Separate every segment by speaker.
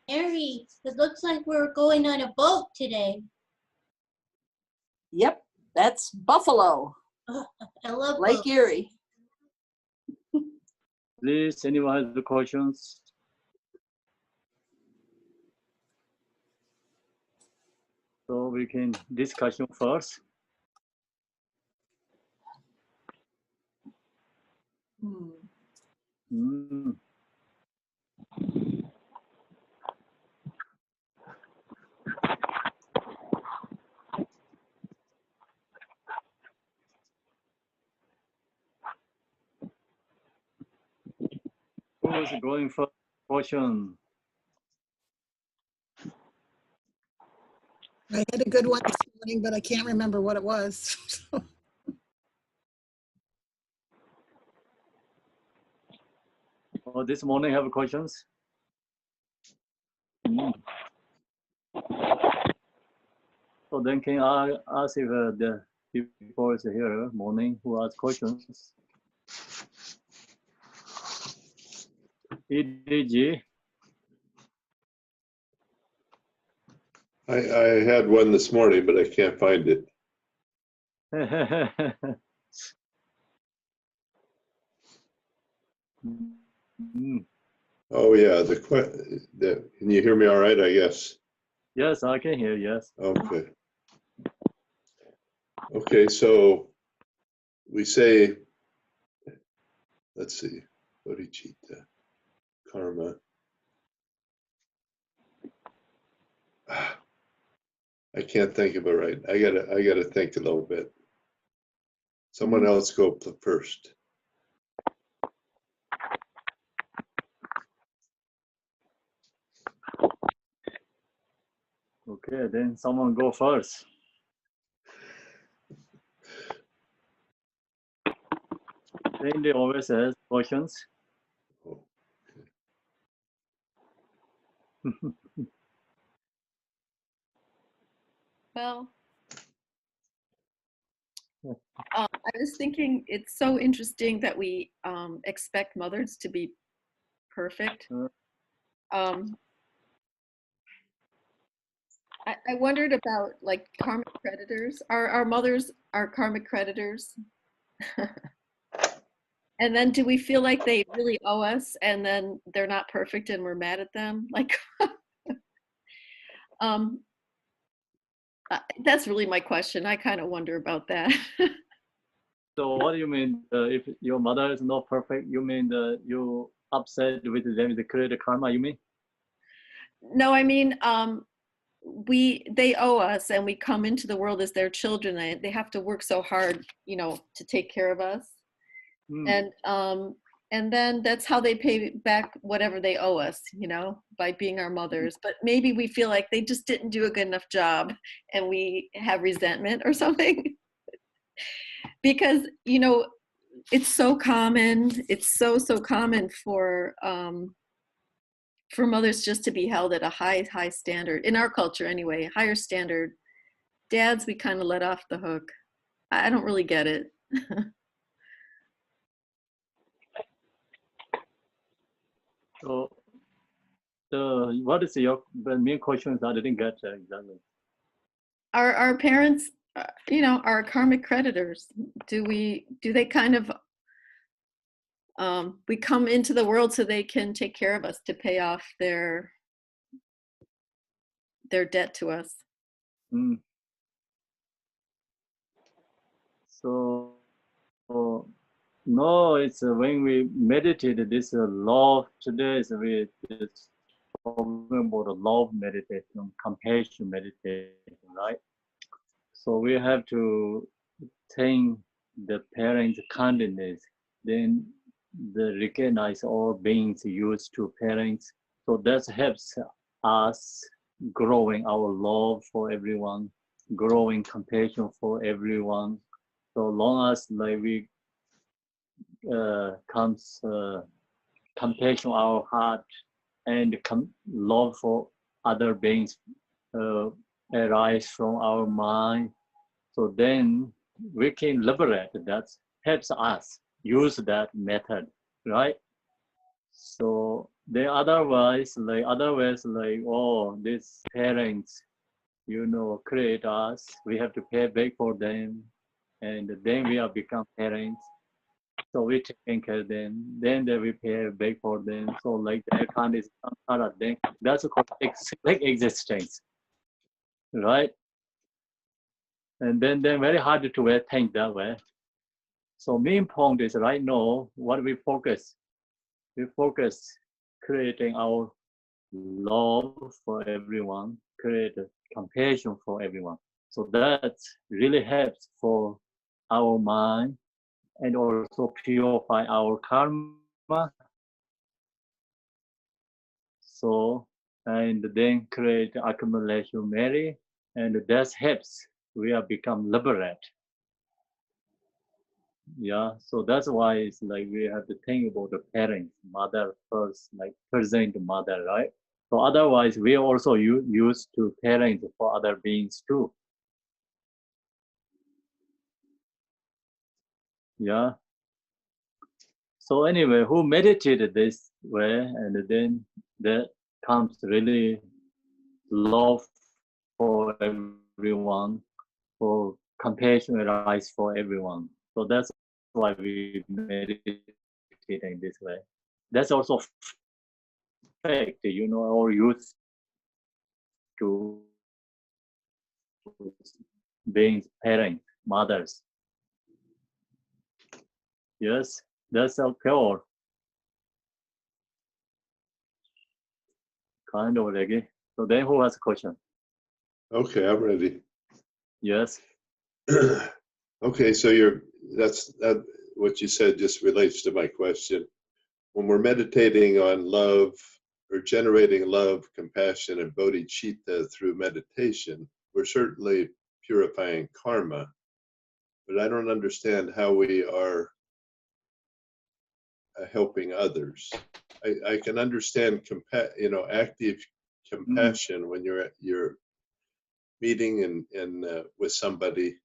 Speaker 1: Mary, it looks like we're going on a boat today.
Speaker 2: Yep, that's Buffalo,
Speaker 1: I love
Speaker 2: Lake
Speaker 1: boats.
Speaker 2: Erie.
Speaker 3: Please, anyone has the questions? So we can discussion first. Mm. Who's going for question?
Speaker 4: I had a good one this morning, but I can't remember what it was.
Speaker 3: Oh, this morning have questions? Mm. So then can I ask if the people is here morning who ask questions? EDG.
Speaker 5: I had one this morning, but I can't find it.
Speaker 3: Mm.
Speaker 5: Oh, yeah, can you hear me all right, I guess?
Speaker 3: Yes, I can hear, yes.
Speaker 5: Okay. Okay, so we say, let's see, bodhicitta, karma. I can't think of it right. I gotta think a little bit. Someone else go first.
Speaker 3: Okay, then someone go first. Randy always has questions.
Speaker 5: Oh,
Speaker 6: Well, I was thinking it's so interesting that we expect mothers to be perfect. Um, I wondered about like karmic creditors. Are our mothers our karmic creditors? And then do we feel like they really owe us and then they're not perfect and we're mad at them? Like, that's really my question. I kind of wonder about that.
Speaker 3: So what do you mean if your mother is not perfect? You mean you upset with them, they create a karma, you mean?
Speaker 6: No, I mean, they owe us and we come into the world as their children. They have to work so hard, you know, to take care of us. And then that's how they pay back whatever they owe us, you know, by being our mothers. But maybe we feel like they just didn't do a good enough job and we have resentment or something. Because, you know, it's so common. It's so common for mothers just to be held at a high standard, in our culture anyway, higher standard. Dads, we kind of let off the hook. I don't really get it.
Speaker 3: So what is your main questions? I didn't get exactly.
Speaker 6: Our parents, you know, are karmic creditors. Do they kind of, we come into the world so they can take care of us, to pay off their debt to us.
Speaker 3: So no, it's when we meditate this love today is it's talking about the love meditation, compassion meditation, right? So we have to thank the parents' kindness, then recognize all beings used to parents. So that helps us growing our love for everyone, growing compassion for everyone. So long as like we comes compassion our heart and love for other beings arise from our mind, so then we can liberate. That helps us use that method, right? So They otherwise like oh, these parents, you know, create us. We have to pay back for them, and then we are become parents. So we taking care of them. Then they we pay back for them. So like the account is not a thing. That's called like existence, right? And then very hard to think that way. So main point is right now what we focus. We focus creating our love for everyone, create compassion for everyone. So that really helps for our mind and also purify our karma. So, and then create accumulation merit, and that helps we are become liberate. Yeah, so that's why it's like we have to think about the parents, mother first, like present mother, right? So otherwise, we also used to parents for other beings too. Yeah. So anyway, who meditated this way, and then that comes really love for everyone, for compassion arise for everyone. So that's why we meditate in this way. That's also fact, you know, or used to being parents, mothers. Yes, that's okay. Or kind of like. So then, who has a question?
Speaker 5: Okay, I'm ready.
Speaker 3: Yes.
Speaker 5: Okay, so that's what you said just relates to my question. When we're meditating on love or generating love, compassion, and bodhicitta through meditation, we're certainly purifying karma, but I don't understand how we are helping others. I can understand active compassion when you're meeting and with somebody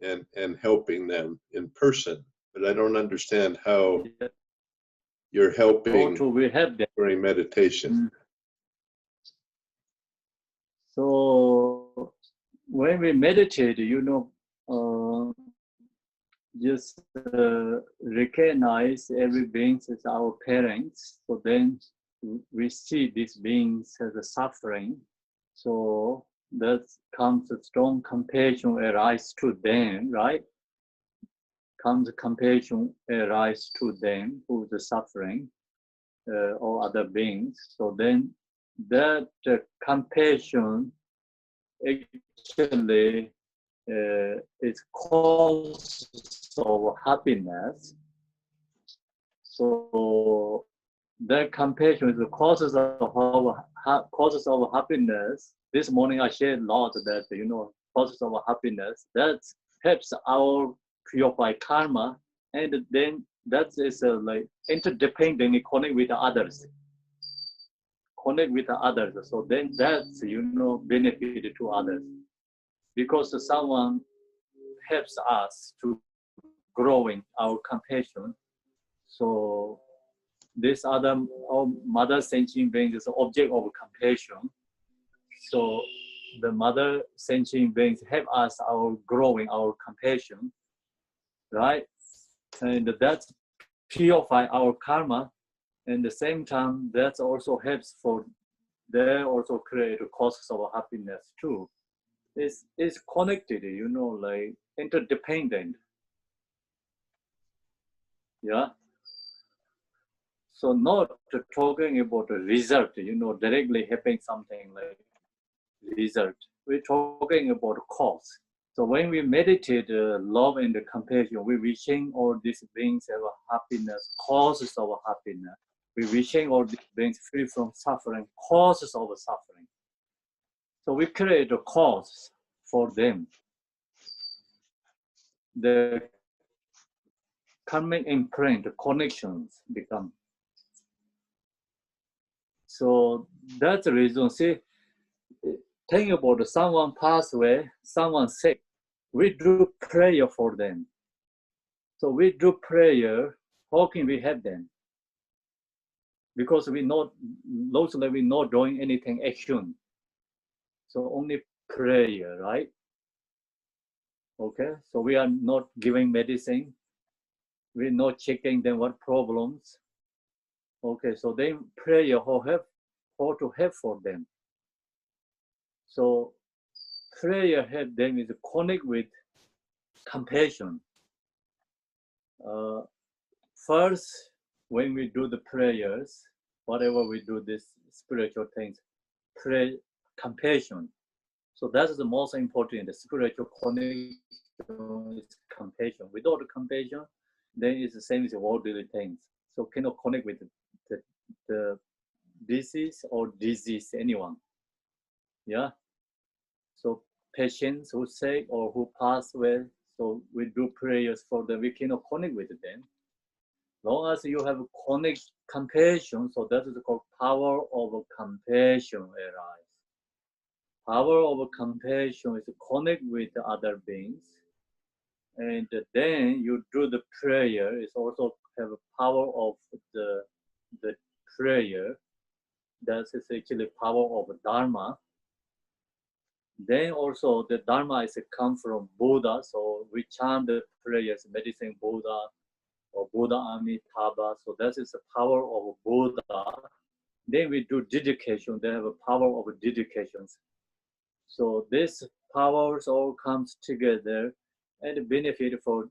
Speaker 5: and helping them in person, but I don't understand how you're helping
Speaker 3: we have that.
Speaker 5: during meditation.
Speaker 3: So when we meditate, you know, just recognize every being as our parents. So then we see these beings as a suffering. So that comes a strong compassion arise to them, right? Comes compassion arise to them who is suffering or other beings. So then that compassion actually is cause of happiness. So that compassion is the causes of happiness. This morning I shared a lot that, you know, causes of happiness that helps our purify karma, and then that is like interdependent, connect with others. Connect with others. So then that's, you know, benefit to others. Because someone helps us to growing our compassion. So this other mother sentient beings is an object of compassion. So the mother sentient beings help us our growing our compassion, right? And that purify our karma. And at the same time, that also helps for they also create causes of happiness too. It's connected, you know, like interdependent. Yeah. So not talking about a result, you know, directly having something like result. We're talking about cause. So when we meditate love and compassion, we wishing all these beings have a happiness, causes of happiness. We wishing all these beings free from suffering, causes of suffering. So we create a cause for them. The karmic imprint, the connections become. So that's the reason. See, think about someone passed away, someone sick. We do prayer for them. So we do prayer, how can we help them? because we not mostly we not doing anything action. So only prayer, right? Okay, so we are not giving medicine. We're not checking them what problems. Okay, so then prayer how to help for them. So prayer help them is connect with compassion. First, when we do the prayers, whatever we do, this spiritual things, pray compassion. So that's the most important. The spiritual connection is compassion. Without compassion, then it's the same as worldly things. So cannot connect with the disease or disease anyone. Yeah. So patients who sick or who pass away, so we do prayers for them. We cannot connect with them. Long as you have connect compassion, so that is called power of compassion arise. Power of compassion is to connect with other beings, and then you do the prayer. It also have a power of the prayer. That is actually power of Dharma. Then also the Dharma is come from Buddha, so we chant the prayers, medicine Buddha or Buddha Amitabha. So that is the power of Buddha. Then we do dedication. They have a power of dedications. So these powers all comes together and benefit for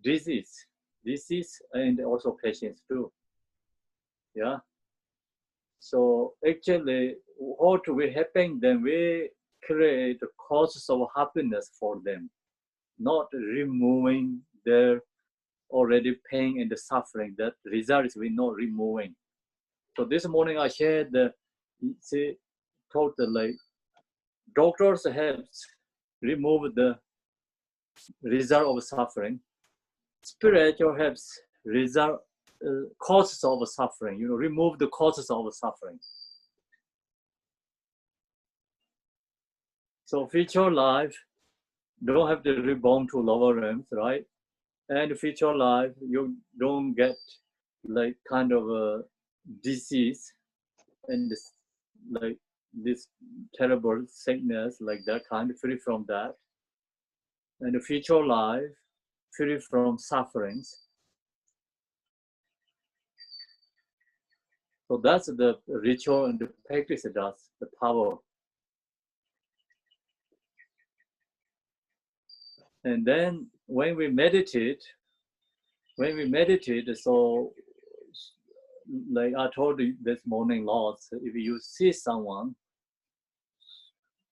Speaker 3: disease and also patients too. Yeah. So actually, how to we helping them? We create the causes of happiness for them, not removing their already pain and the suffering. That result is we not removing. So this morning I shared the totally doctors helps remove the result of suffering. Spiritual helps result causes of suffering. Remove the causes of suffering. So future life don't have to reborn to lower realms, right? And future life you don't get like kind of a disease and like this terrible sickness like that kind, free from that. And the future life free from sufferings. So that's the ritual and the practice it does, the power. And then when we meditate, so like I told you this morning, lots, if you see someone,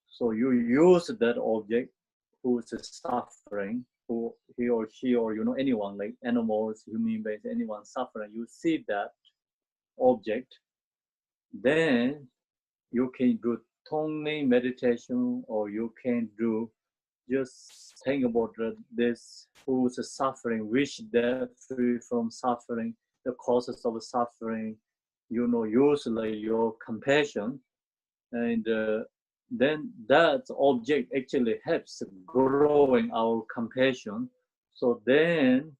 Speaker 3: so you use that object who is suffering, who he or she or anyone like animals, human beings, anyone suffering, you see that object, then you can do Tonglen meditation, or you can do just think about this who's suffering, wish they're free from suffering, the causes of suffering, usually your compassion, and then that object actually helps growing our compassion. So then,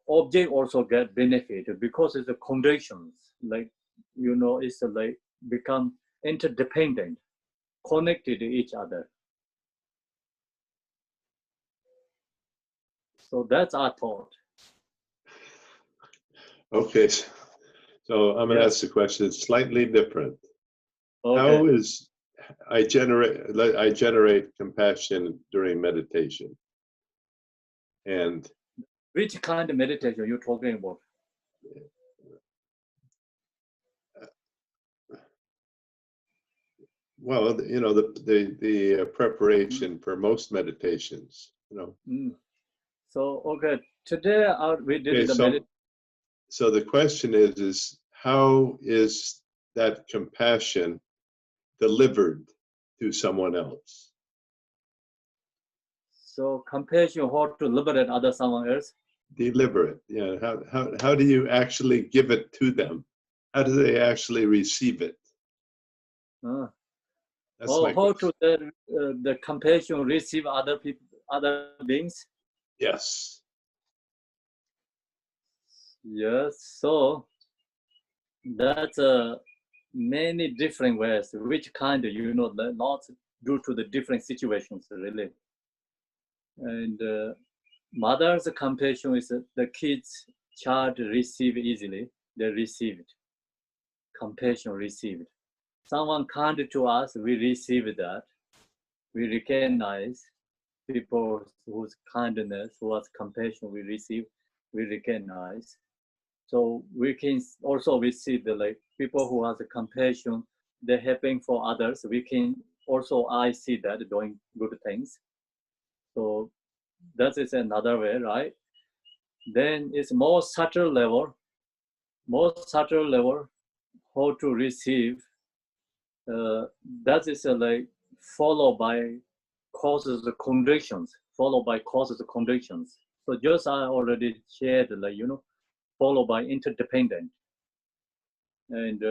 Speaker 3: object also get benefited because it's the conditions, like, it's like become interdependent, connected to each other. So that's our thought.
Speaker 5: Okay, so I'm going to
Speaker 3: Yes.
Speaker 5: ask the question slightly different.
Speaker 3: Okay.
Speaker 5: How is I generate compassion during meditation? And
Speaker 3: Which kind of meditation you're talking about?
Speaker 5: well, the preparation for most meditations,
Speaker 3: So okay, today we did
Speaker 5: Okay,
Speaker 3: the
Speaker 5: so,
Speaker 3: meditation.
Speaker 5: so the question is how is that compassion delivered to someone else?
Speaker 3: So compassion, how to liberate other someone else.
Speaker 5: Deliver it. Yeah. How do you actually give it to them? How do they actually receive it? That's
Speaker 3: Or
Speaker 5: my
Speaker 3: how
Speaker 5: question.
Speaker 3: to the compassion receive other people, other beings.
Speaker 5: Yes.
Speaker 3: Yes. So that's many different ways. Which kind, not due to the different situations, really. And mother's compassion is the kids, child receive easily. They receive it. Compassion received. Someone kind to us, we receive that. We recognize people whose kindness, who has compassion we receive, we recognize. So we can also we see the people who has a compassion, they're helping for others. We can also I see that doing good things. So that is another way, right? Then it's more subtle level, how to receive. That is followed by causes and conditions, followed by causes and conditions. So just I already shared, followed by interdependent. And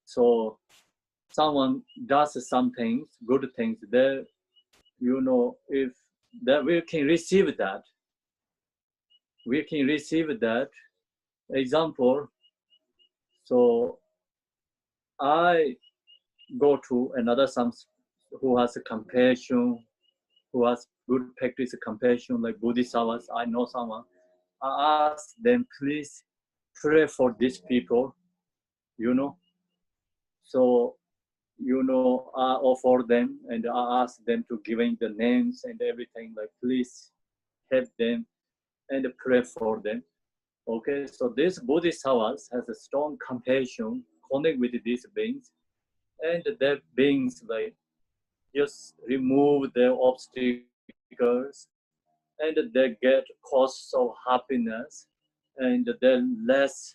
Speaker 3: so someone does some things, good things, there, if that we can receive that, example. So I go to another some who has a compassion, who has good practice of compassion, like Bodhisattvas. I know someone. I ask them, please pray for these people, So, I offer them and I ask them to giving the names and everything, like please help them and pray for them. Okay, so this Bodhisattvas has a strong compassion, connect with these beings, and their beings just remove their obstacles, and they get cause of happiness, and then less,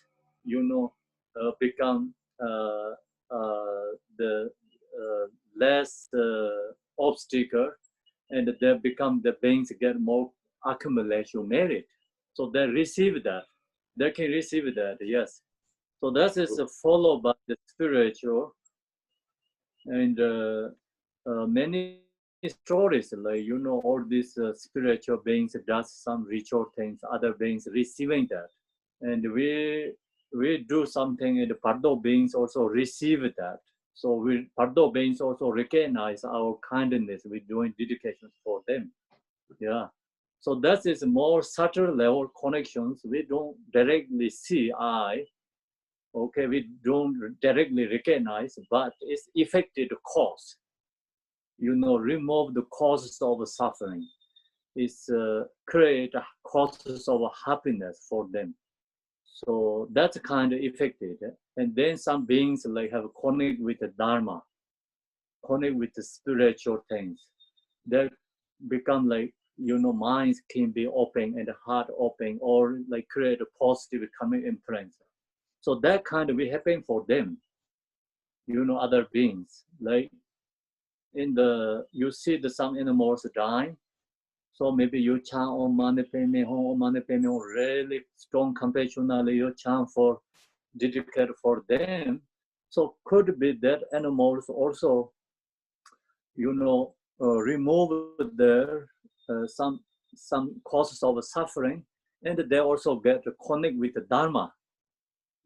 Speaker 3: become the less obstacle, and they become the beings get more accumulation merit. So they receive that. They can receive that, yes. So that is followed by the spiritual, and many stories, all these spiritual beings does some ritual things, other beings receiving that, and we do something, and the Pardo beings also receive that. So Pardo beings also recognize our kindness. We're doing dedications for them. Yeah. So that is more subtle level connections. We don't directly see okay, we don't directly recognize, but it's affected cause. Remove the causes of suffering. It's create causes of happiness for them. So that's kind of affected. And then some beings have connect with the Dharma, connect with the spiritual things. They become minds can be open and heart open, or create a positive coming influence. So that kind of be happening for them. Other beings, you see some animals dying. So maybe you chant Om Mani Padme Hum, really strong compassion, you chant for dedicate for them. So could be that animals also, remove their some causes of suffering, and they also get to connect with the Dharma.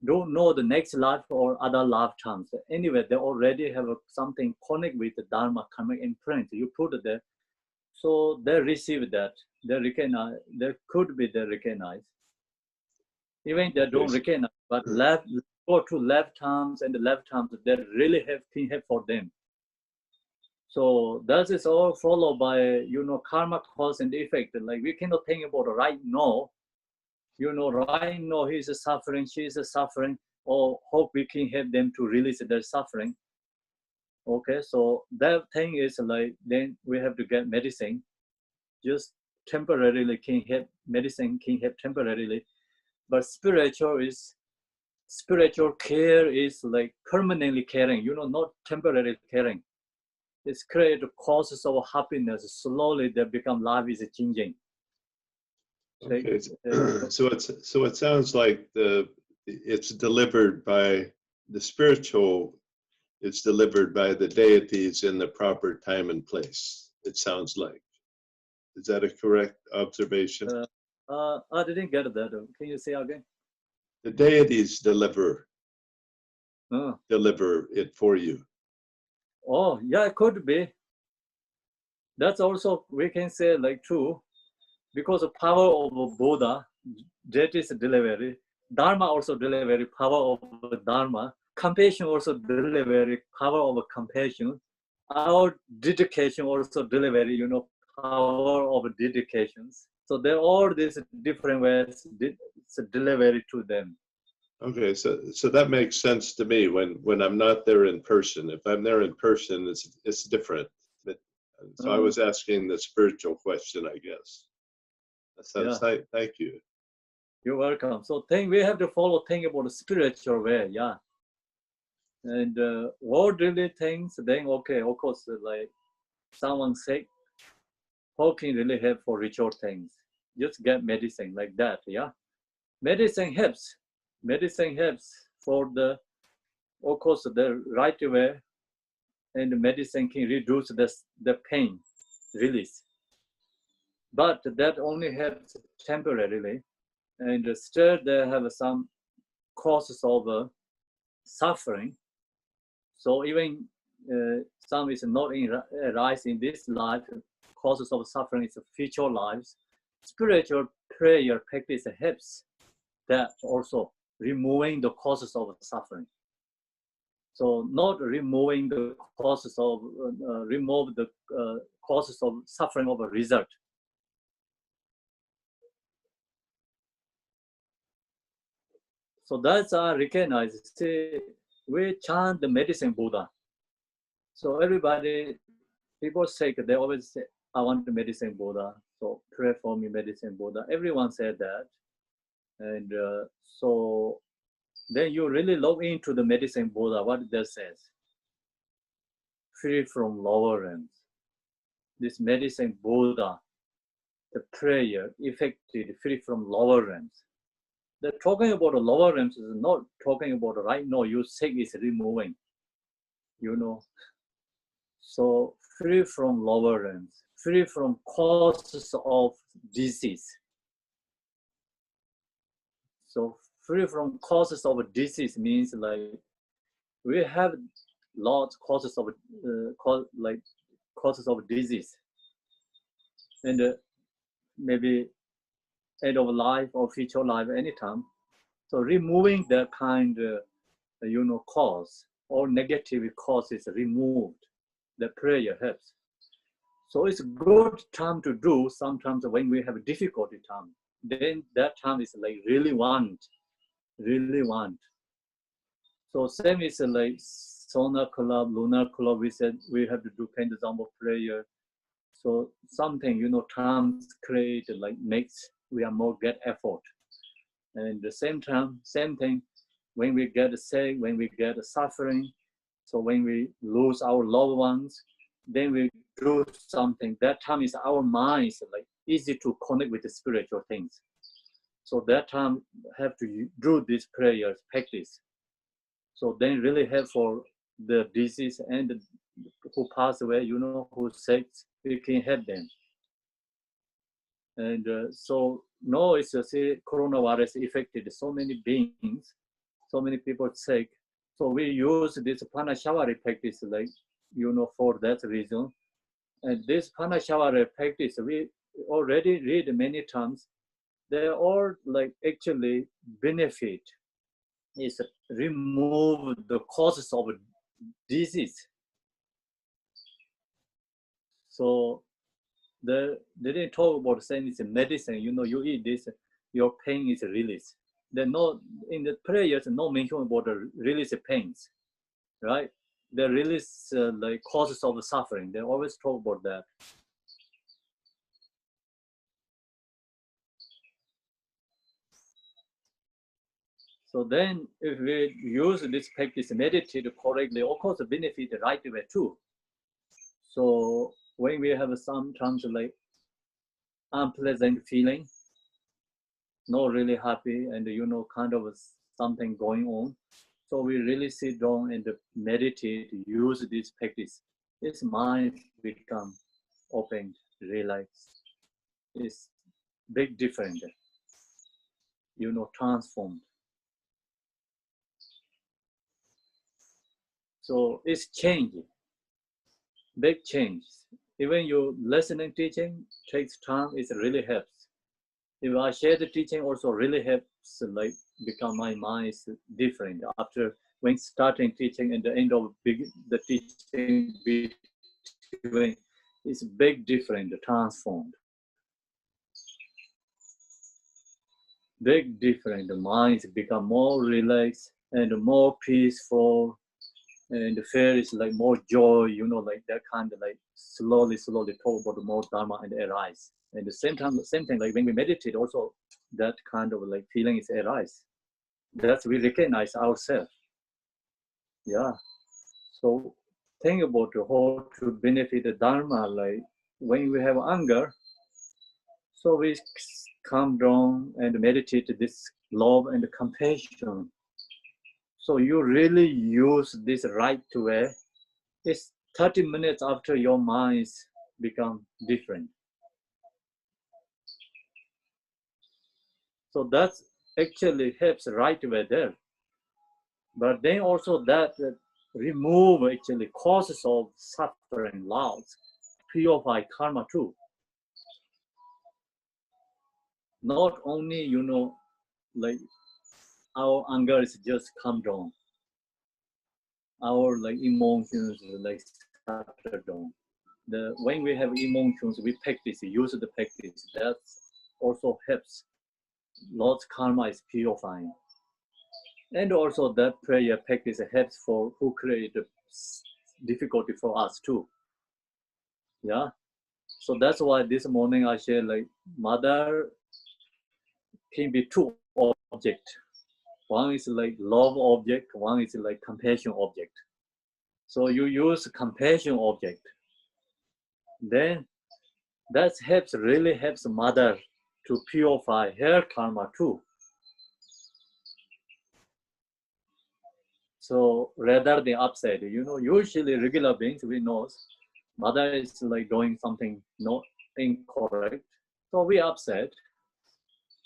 Speaker 3: Don't know the next life or other lifetimes. Anyway, they already have something connect with the Dharma coming in print. You put it there. So they receive that. They recognize. There could be they recognize. Even they don't recognize, but go to lifetimes and the lifetimes, they really have thing for them. So that is all followed by karma, cause and effect. We cannot think about right now. Right now he's suffering, she's suffering, or hope we can help them to release their suffering. Okay, so that thing is then we have to get medicine. Just temporarily can help, medicine can help temporarily, but spiritual care is permanently caring, not temporary caring. It's create causes of happiness. Slowly they become life is changing.
Speaker 5: Okay, so it sounds like it's delivered by the spiritual. It's delivered by the deities in the proper time and place. It sounds like. Is that a correct observation?
Speaker 3: I didn't get that. Can you say again?
Speaker 5: the deities deliver
Speaker 3: Uh,
Speaker 5: it for you.
Speaker 3: oh, yeah, it could be. That's also, we can say like true, because the power of Buddha, that is delivery. Dharma also delivery, power of Dharma. Compassion also delivery, power of compassion. Our dedication also delivery, power of dedications. So there are all these different ways, it's a delivery to them.
Speaker 5: Okay, so that makes sense to me when I'm not there in person. If I'm there in person, it's different. But, so I was asking the spiritual question, I guess. So
Speaker 3: Yeah.
Speaker 5: thank you.
Speaker 3: You're welcome. So we have to follow thing about the spiritual way, yeah. And worldly things, then okay, of course, like someone sick, how can really help for ritual things? Just get medicine like that, yeah. Medicine helps. Medicine helps for the, of course, the right way, and the medicine can reduce the pain, release. But that only helps temporarily, and still they have some causes of suffering. So even some is not rise in this life, causes of suffering is future lives. Spiritual prayer practice helps that also, removing the causes of suffering. So not removing the causes of, remove the causes of suffering of a result. So that's recognized. See, we chant the medicine Buddha. So everybody, people say, they always say, I want the medicine Buddha. So pray for me, medicine Buddha. Everyone said that. And so then you really look into the medicine Buddha, what that says. Free from lower realms. This medicine Buddha, the prayer effective, free from lower realms. The talking about the lower realms is not talking about right now you sick is removing, So free from lower realms, free from causes of disease. So free from causes of disease means like we have lots causes of causes of disease, and maybe end of life or future life anytime. So removing that kind cause or negative cause is removed. The prayer helps. So it's a good time to do sometimes when we have a difficulty time. Then that time is like really want. So same is like solar club, lunar club, we said we have to do kind of prayer. So something, times create like makes we are more get effort. And the same time, same thing, when we get sick, when we get suffering, so when we lose our loved ones, then we do something. That time is our minds like easy to connect with the spiritual things. So that time have to do this prayers practice. So then really help for the disease and who pass away, who's sick, we can help them. And so now it's coronavirus affected so many beings, so many people sick. So we use this Panashavari practice, like, for that reason. And this Panashavari practice, we already read many times. They all like actually benefit is remove the causes of disease. So they didn't talk about saying it's a medicine. You eat this, your pain is released. There's no in the prayers, no mention about the release of pains, right? The release like causes of suffering. They always talk about that. So then, if we use this practice, meditate correctly, of course, the benefit the right way too. So when we have sometimes like unpleasant feeling, not really happy, and kind of something going on, so we really sit down and meditate, use this practice. This mind become open, relaxed. It's big difference, transformed. So it's change, big change. Even you listening teaching takes time, it really helps. If I share the teaching also really helps, like become my mind is different after when starting teaching and the end of the teaching between it's big different, transformed. Big different, the minds become more relaxed and more peaceful, and the fear is like more joy, you know, like that kind of like slowly talk about more dharma and arise. And the same thing, like when we meditate also, that kind of like feeling is arise. That's we recognize ourselves. Yeah. So think about how to benefit the dharma, like when we have anger, so we calm down and meditate this love and compassion. So you really use this right way. It's 30 minutes after your minds become different. So that's actually helps right away there. But then also that remove actually causes of suffering, loss, purify karma too. Not only, you know, like our anger is just calm down. Our like emotions like settle down. When we have emotions, we practice, use the practice. That also helps. Lord's karma is purifying. And also that prayer practice helps for who create difficulty for us too. Yeah. So that's why this morning I share like mother can be two objects. One is like love object, one is like compassion object. So you use compassion object. Then that really helps mother to purify her karma too. So rather than upset, you know, usually regular beings, we know mother is like doing something not incorrect. So we upset,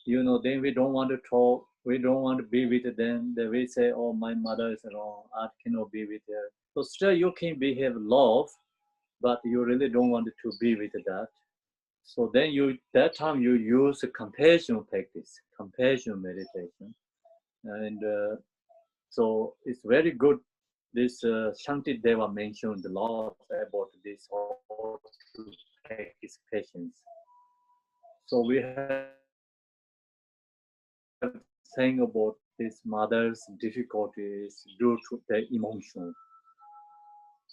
Speaker 3: you know, then we don't want to talk, we don't want to be with them. Then we say, oh, my mother is wrong, I cannot be with her. So still you can behave love, but you really don't want to be with that. So then that time you use compassion practice, compassion meditation. And so it's very good. This Shanti Deva mentioned a lot about this how to practice patience. So we have saying about this mother's difficulties due to the emotion.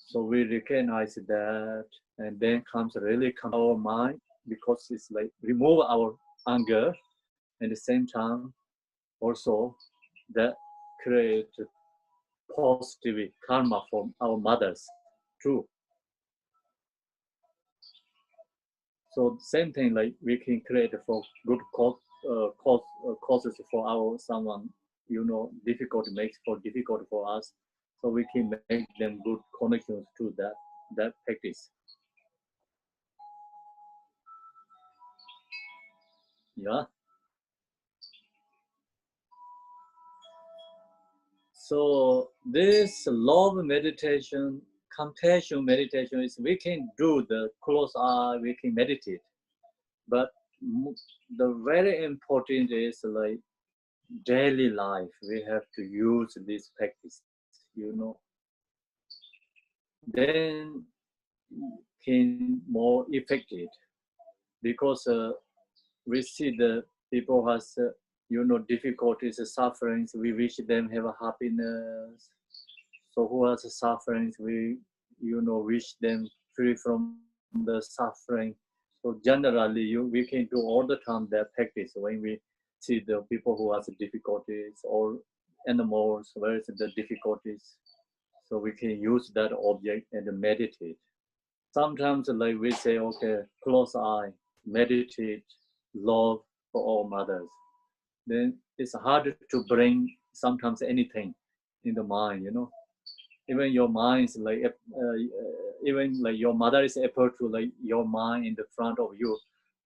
Speaker 3: So we recognize that, and then comes really come our mind because it's like remove our anger, at the same time also that create positive karma from our mothers too. So same thing, like we can create for good causes for our someone, you know, makes for difficult for us. So we can make them good connections to that practice. Yeah. So this love meditation, compassion meditation is we can do the close eye, we can meditate, but the very important is like daily life. We have to use this practice, you know. Then can more effective because we see the people has you know difficulties, sufferings. We wish them have a happiness. So who has sufferings, we wish them free from the suffering. So generally, we can do all the time that practice when we see the people who has difficulties or animals, where is the difficulties. So we can use that object and meditate. Sometimes like we say, okay, close eye, meditate, love for all mothers. Then it's hard to bring sometimes anything in the mind, you know. Even your mind is like, even like your mother is able to like your mind in the front of you,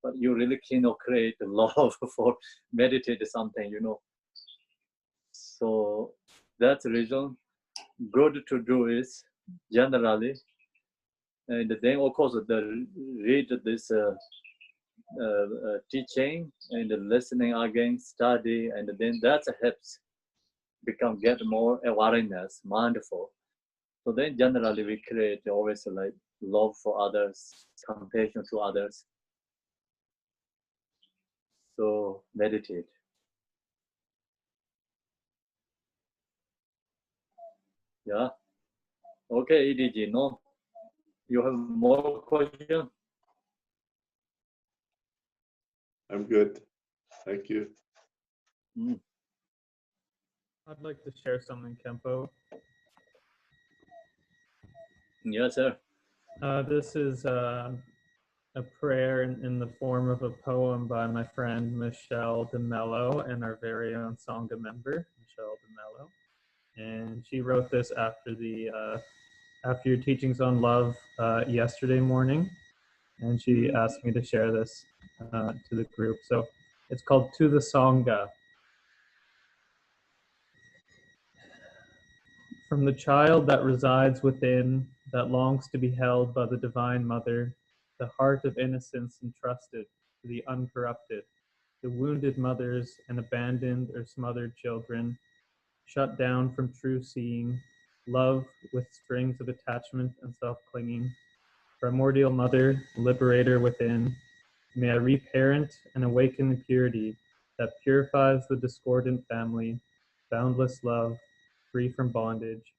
Speaker 3: but you really cannot create the love for meditate something, you know. So that's the reason good to do is generally, and then of course the read this teaching and listening again, study, and then that helps get more awareness, mindful. So then generally we create always like love for others, compassion to others. So meditate. Yeah. Okay, EDG. No, you have more question?
Speaker 5: I'm good. Thank you.
Speaker 3: Mm.
Speaker 7: I'd like to share something, Kempo.
Speaker 3: Yes, sir.
Speaker 7: This is a prayer in the form of a poem by my friend Michelle DeMello and our very own Sangha member, Michelle DeMello. And she wrote this after after your teachings on love yesterday morning. And she asked me to share this to the group. So it's called To the Sangha. From the child that resides within, that longs to be held by the Divine Mother, the heart of innocence entrusted to the uncorrupted, the wounded mothers and abandoned or smothered children, shut down from true seeing, love with strings of attachment and self-clinging, primordial mother, liberator within, may I reparent and awaken the purity that purifies the discordant family, boundless love, free from bondage,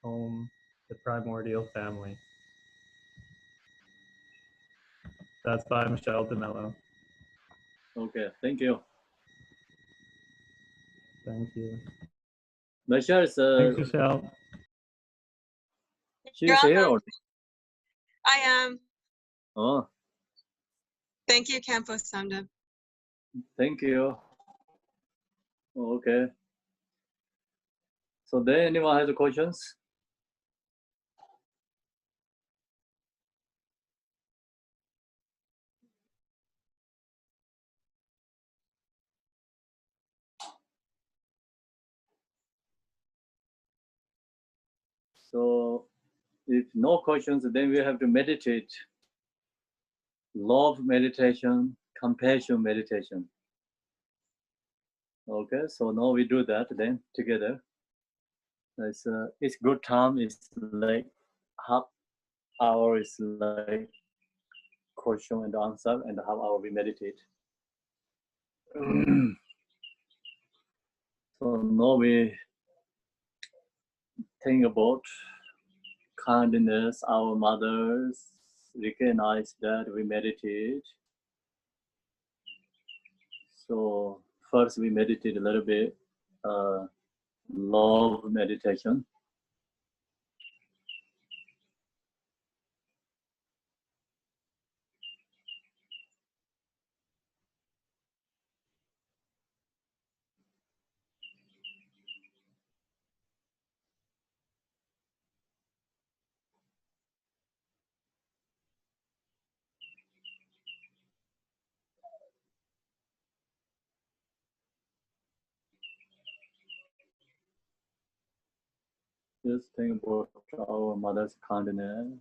Speaker 7: home, the primordial family. That's by Michelle DeMello.
Speaker 3: Okay, thank you.
Speaker 7: Thank you.
Speaker 3: Michelle is
Speaker 7: Thanks, Michelle.
Speaker 3: she's
Speaker 8: You're
Speaker 3: here.
Speaker 8: welcome.
Speaker 3: Or,
Speaker 8: I am.
Speaker 3: oh,
Speaker 8: Thank you, Campo Samda.
Speaker 3: thank you. Okay. So then anyone has questions? So if no questions, then we have to meditate. Love meditation, compassion meditation. Okay, so now we do that then together. It's good time. It's like half hour is like question and answer, and half hour we meditate. So now we think about kindness, our mothers, recognize that we meditate. So first we meditate a little bit, love meditation. Just think about our mother's kindness.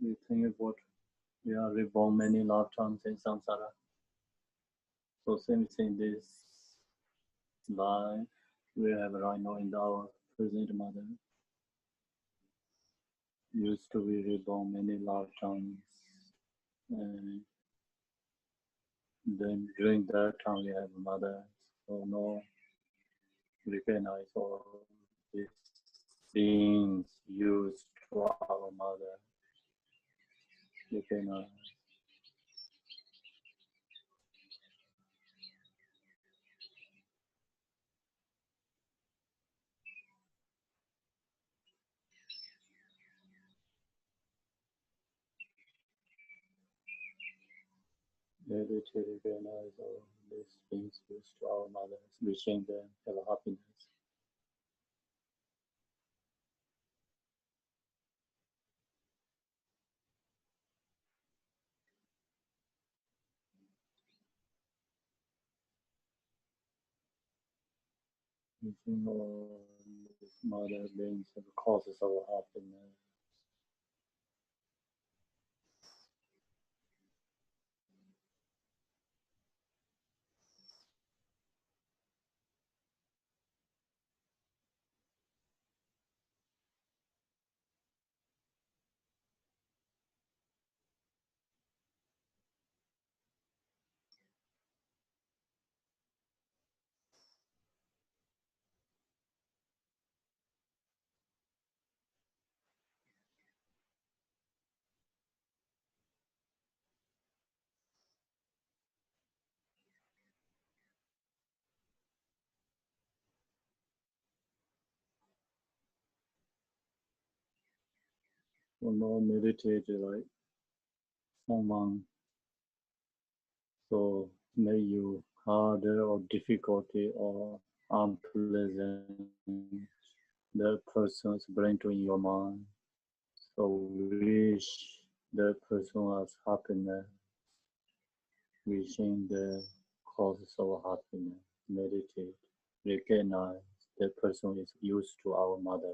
Speaker 3: we think about we are reborn many lifetimes in samsara. So same thing this life we have right now in our present mother used to be reborn many lifetimes, and then during that time we have a mother. So no recognize all these beings used to our mother. Recognize. Maybe to recognize all these beings used to our mothers, wishing them have happiness. Wishing all these mother beings have causes of happiness. For more meditate like someone so may you harder or difficulty or unpleasant the person's bring to in your mind. So wish the person has happiness, wishing the causes of happiness. Meditate, recognize the person is used to our mother.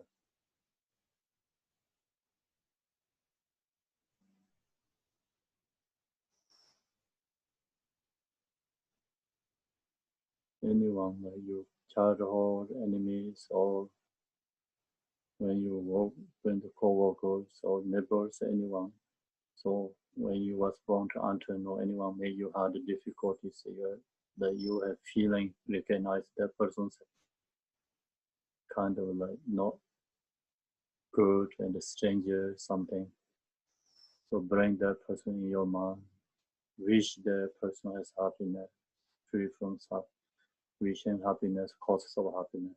Speaker 3: Anyone like your childhood enemies or when you work with the co-workers or neighbors, anyone. So when you was born to Anton or anyone made you had difficulties here, that you have feeling recognize that person's kind of like not good and a stranger something. So bring that person in your mind. Wish the person has happiness, free from suffering. Wishing happiness, causes of happiness.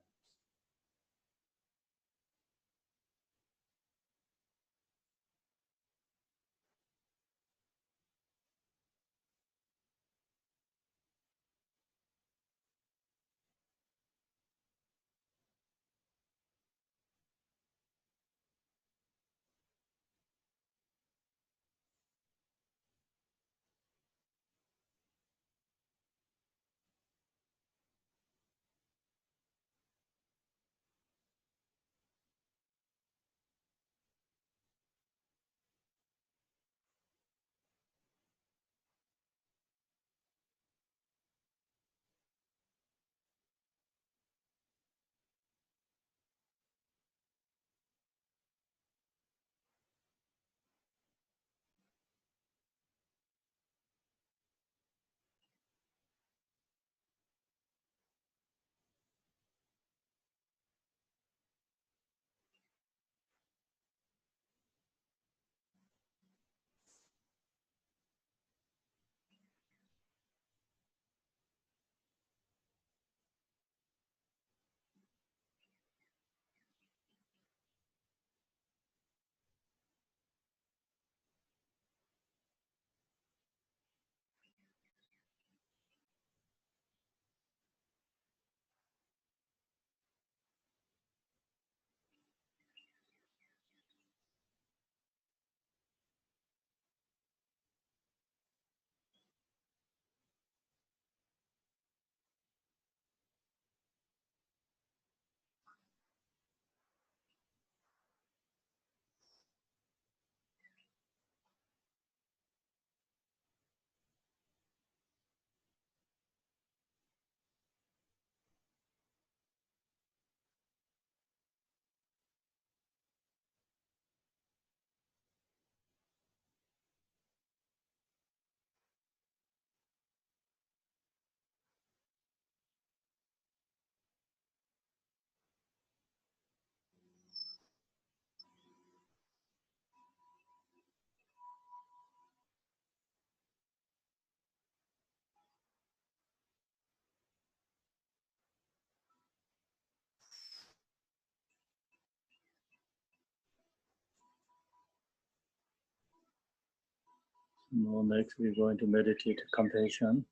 Speaker 3: Now next we're going to meditate compassion.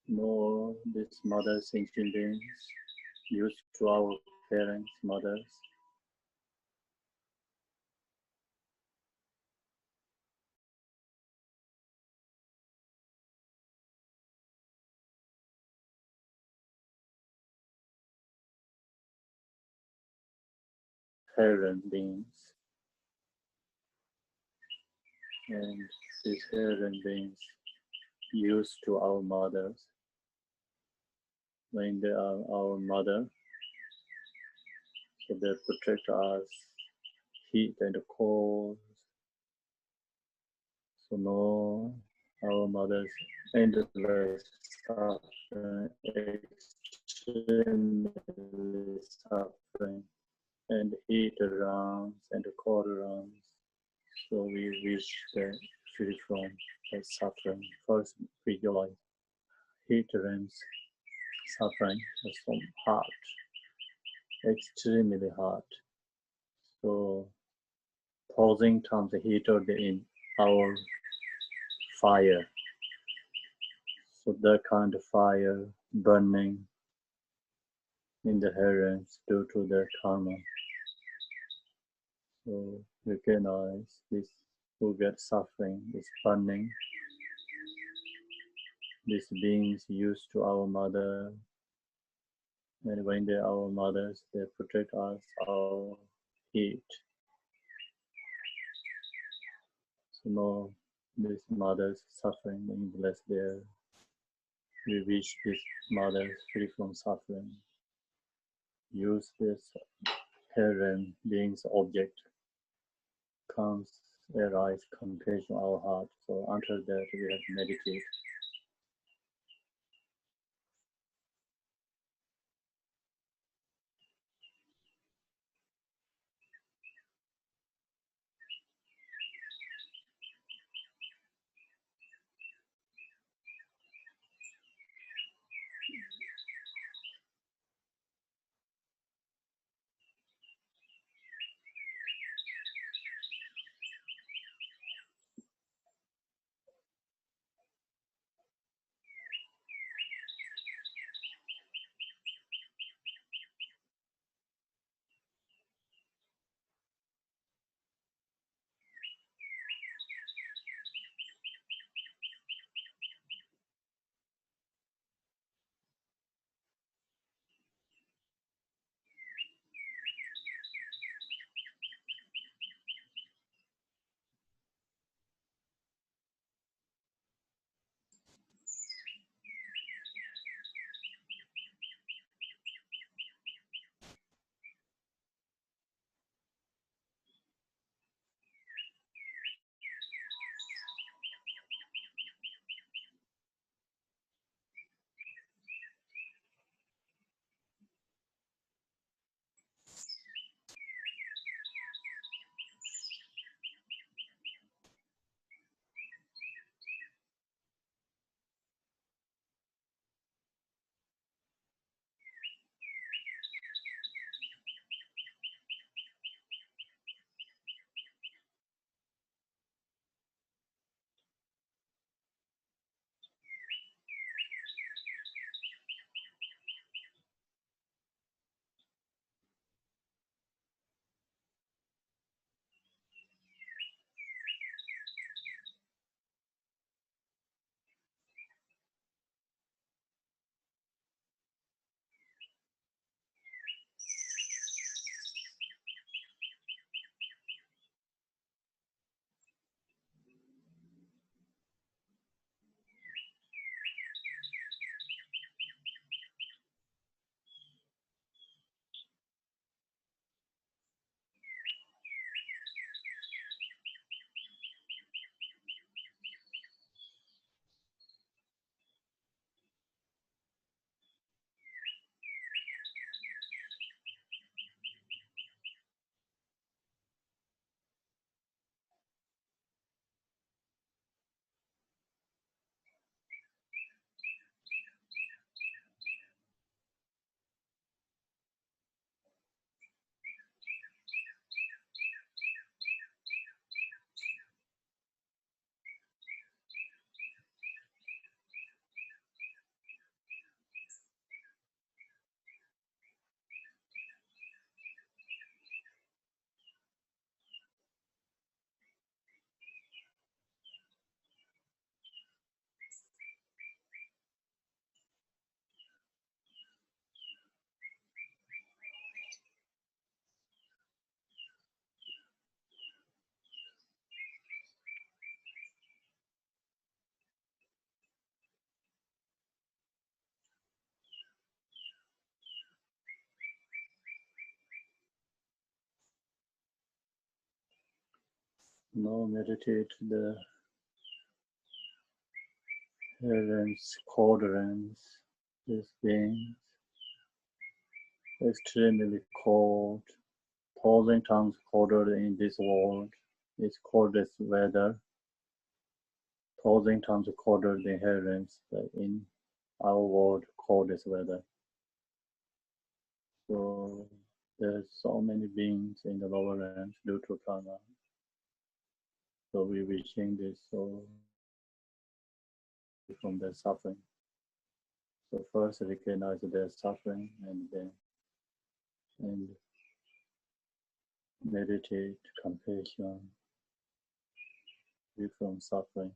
Speaker 3: Know this mother's sentient beings used to our parents, mothers. Parent beings. And these parent beings used to our mothers. When they are our mother, so they protect us, heat and cold. So no, our mothers endless suffering, extremely suffering, and heat rounds and cold rounds. So we wish that free from that suffering. First, visualize heat rains, suffering is from hard, extremely hard. So 1,000 times heater in our fire. So that kind of fire burning in the herons due to their karma. So recognize this who get suffering is burning. These beings used to our mother, and when they are our mothers, they protect us, our heat. So no, this mother's suffering is less there. We wish this mother free from suffering. Use this heron being's object comes arise compassion our heart. So after that we have to meditate. Now meditate the heavens, quadrants, these beings, extremely cold, 1,000 times colder in this world. It's coldest weather, 1,000 times colder than heavens, but in our world, coldest weather. So there's so many beings in the lower range due to karma. So we wishing this soul from their suffering. So first recognize their suffering and meditate compassion, free from suffering.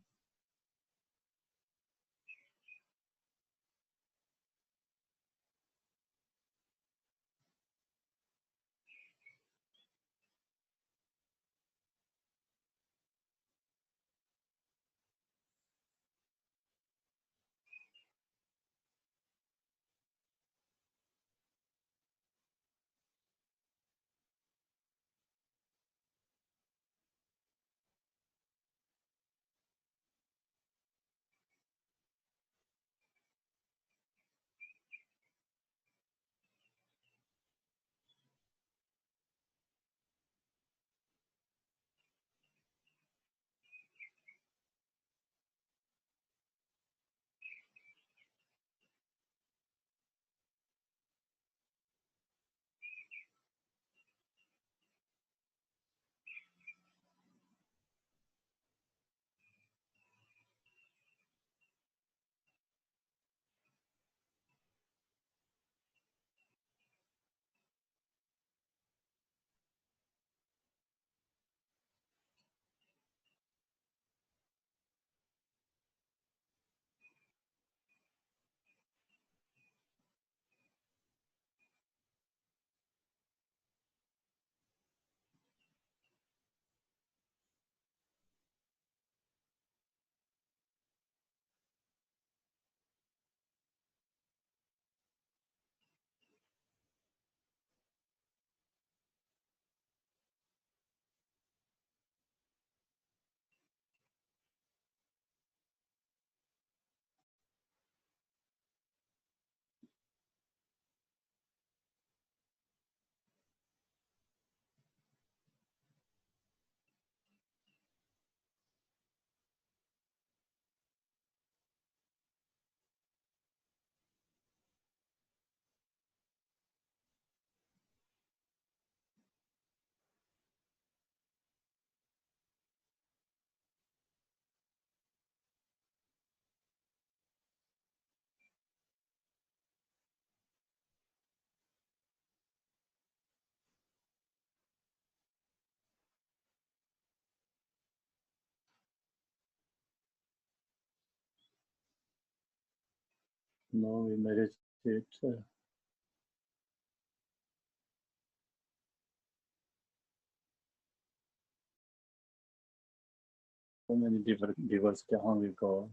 Speaker 3: Now we meditate so many diversity hungry gods.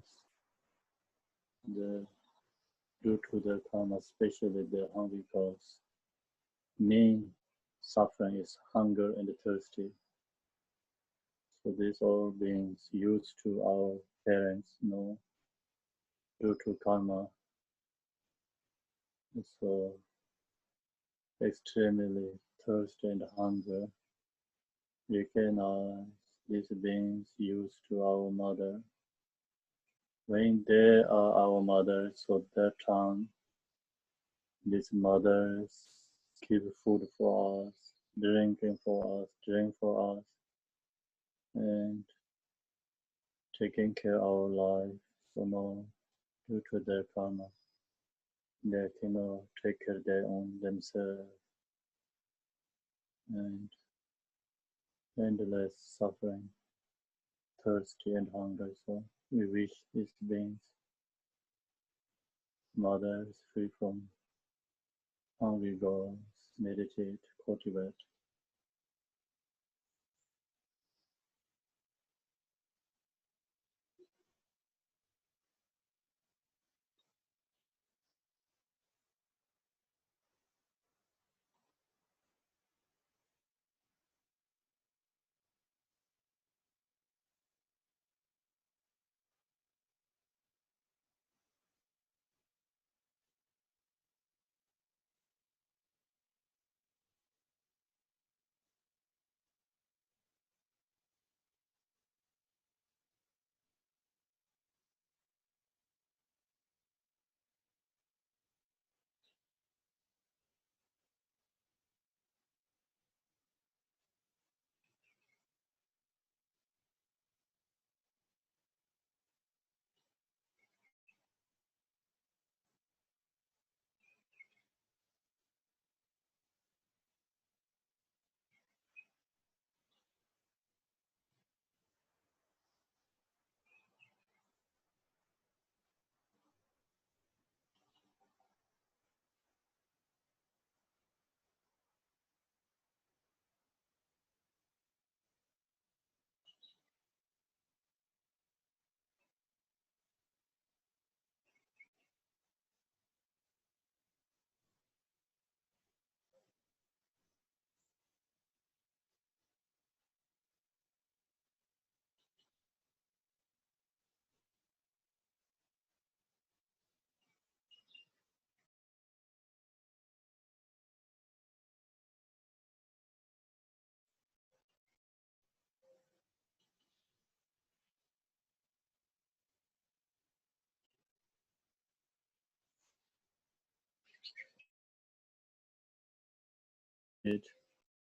Speaker 3: Due to the karma, especially the hungry gods, main suffering is hunger and thirsty. So these all beings used to our parents, due to karma. So extremely thirst and hunger. Recognize these beings used to our mother. When they are our mothers, so that time these mothers keep food for us, drinking for us, drink for us, and taking care of our life. So now, due to their karma, they cannot take care of their own themselves and endless suffering, thirsty and hunger. So we wish these beings, mothers, free from hungry gods, meditate, cultivate.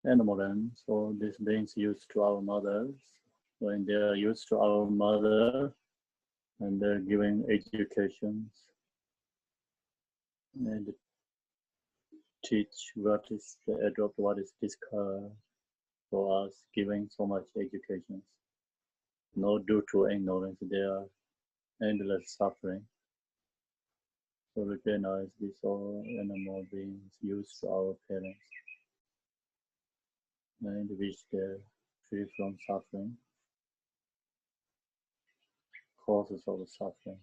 Speaker 3: animal land. So these beings used to our mothers. When they are used to our mother, and they're giving educations and teach what is the adopt, what is discovered for us, giving so much educations. Not due to ignorance, they are endless suffering. So recognize these all animal beings used to our parents and which they're free from suffering, causes of suffering.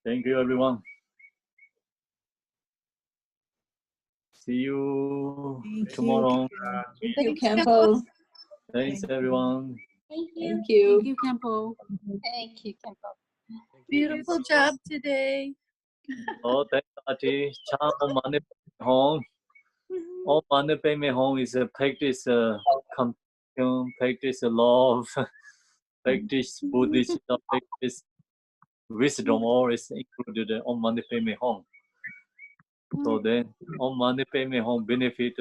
Speaker 3: Thank you, everyone. See you
Speaker 4: Thank you.
Speaker 3: tomorrow.
Speaker 2: Thank you, Campo.
Speaker 3: Thanks, everyone.
Speaker 1: Thank you.
Speaker 2: Thank you.
Speaker 9: Thank you, Campo.
Speaker 2: Thank you, Campo.
Speaker 6: Beautiful job today.
Speaker 3: Oh, thanks, Ati. Chang Mane Home. Oh, Mane Peme Home is a practice, compassion, practice love, practice Buddhism, practice wisdom, all is included on Mane Peme Home. So then, on Mane Peme Home benefit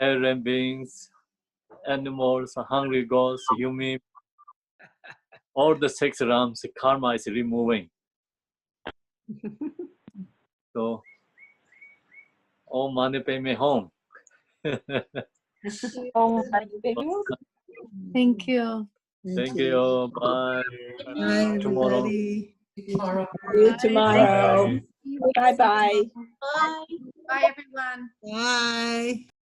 Speaker 3: alien beings, animals, hungry ghosts, human, all the six realms, karma is removing. So, Om Mani Padme Hum.
Speaker 9: Thank you.
Speaker 3: Thank you. Bye.
Speaker 4: Bye,
Speaker 3: Tomorrow.
Speaker 4: everybody.
Speaker 2: See you tomorrow. Bye-bye.
Speaker 1: Bye.
Speaker 9: Bye, everyone.
Speaker 4: Bye.